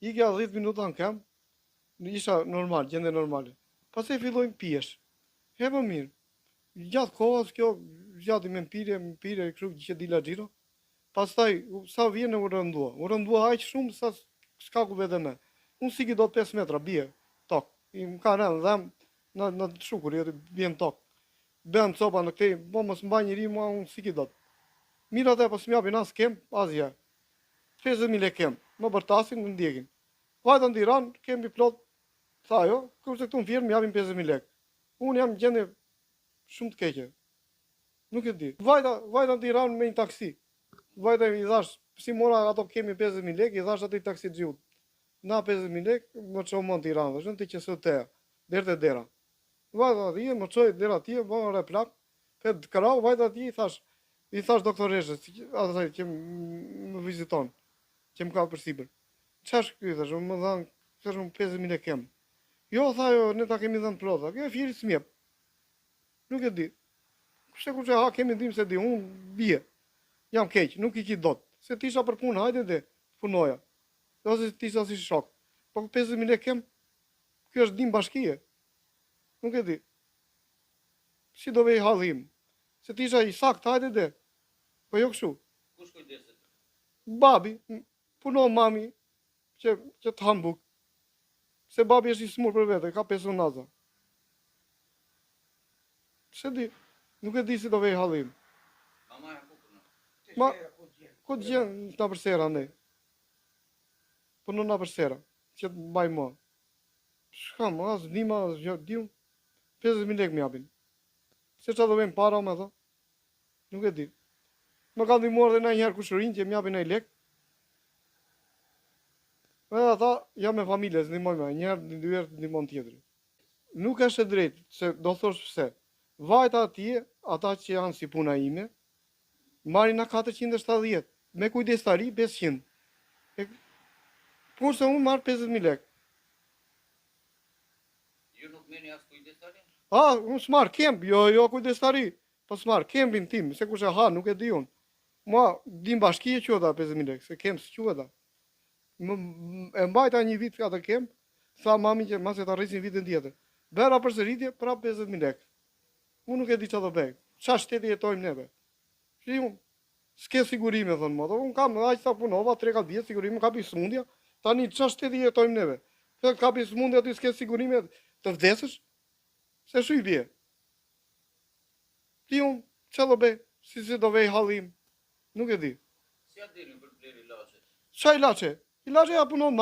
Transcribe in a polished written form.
Ikja 10 minuta në kem, isha normal, gjende normale. Pastaj fillojnë pijesh. Më mirë. Gjatë kohës kjo, gjatë me pire, kështu që dila xhiro. Pastaj, sa vjen u rëndua. U rëndua aq shumë sa s'ka ku vete me. Unë si do 5 metra, bie, tok. I më ka rënë dhem, në shukur, jo të bjen tok. Bën copa në këtej, po mos mbaj njëri mua unë si do. Mirë atë, pas m'japin as kem, asgjë. 50.000 lekë kem, më bërtasin, më ndjekin. Vajta në Tiranë, kemi plot, tha jo, kurse këtu në firmë m'japin 50.000 lekë. Unë jam gjendje shumë të keqe. Nuk e di. Vajta në Tiranë me një taksi. Vajta i thash, si mora ato kemi 50.000 lekë, i thash atë i taksi xhiut. Na 50.000 lekë, më çon në Tiranë, thashën ti që sot te. Deri te dera. Vajta atje, më çoi dera atje, bëra replak. Pet krau, vajta atje i thash doktoreshës, atë që më viziton, që më ka përsipër. Ç'është ky thash, më dhan, thash 50.000 lekë kem. Jo, tha jo, ne ta kemi dhënë plota. Kjo e firi s'mjep. Nuk e di. Kushte ha kemi dim se di, unë bie. Jam keq, nuk i ki dot. Se tisha për punë, hajde dhe punoja. Ose tisha si shok. Po 50.000 lekë kem, kjo është dim bashkie. Nuk e di. Si do vej hallim. Se tisha i sakt, hajde dhe. Po jo kështu. Kush kujdeset? Babi, punon mami, që të ham buk. Se babi është i smur për vete, ka 5 naza. Se di, nuk e di si do vej hallim. Mama ku punon? Ma, ku të gjenë nga përsera ne? Punon nga përsera, që të mbaj mua. Shkam, as nima, as diun, 50.000 lekë m'japin. Se qa do vejmë para me tha? Nuk e di. Më ka ndihmuar dhe na njëherë kushërin që m'japin ai lekë. Edhe ata jam me familje, s'ndihmoj me, njëherë, 2 herë ndihmon tjetri. Nuk është e drejtë, se do thosh pse. Vajta atje, ata që janë si puna ime, marrin na 470, me kujdestari 500. Kurse unë marr 50.000 lekë. Ju nuk merrni as kujdestarin? Unë s'marr kemp, jo kujdestari. Po s'marr kempin tim, se kush e ha, nuk e di unë. Mua, dim bashkie quheta 50.000 lekë, se kemp s'quheta. E mbajta një vit atë kemp, tha mami që mas e ta rrisin vitin tjetër. Bëra përsëritje, prap 50.000 lekë. Unë nuk e di çfarë do bëj. Çfarë shteti jetojmë neve? Shi unë, s'ke sigurime, thonë moto. Unë kam, aq sa punova, 3-4 vjet sigurime, kapi smundja. Tani çfarë shteti jetojmë neve? Të kapi smundja, ti s'ke sigurime të vdesësh? Se shu i bie. Ti unë, çfarë do bëj? Si do vej hallim? Nuk e di. Si ja dini për bler ilaçe? Çfarë ilaçe? Ilaçe ja punon mami.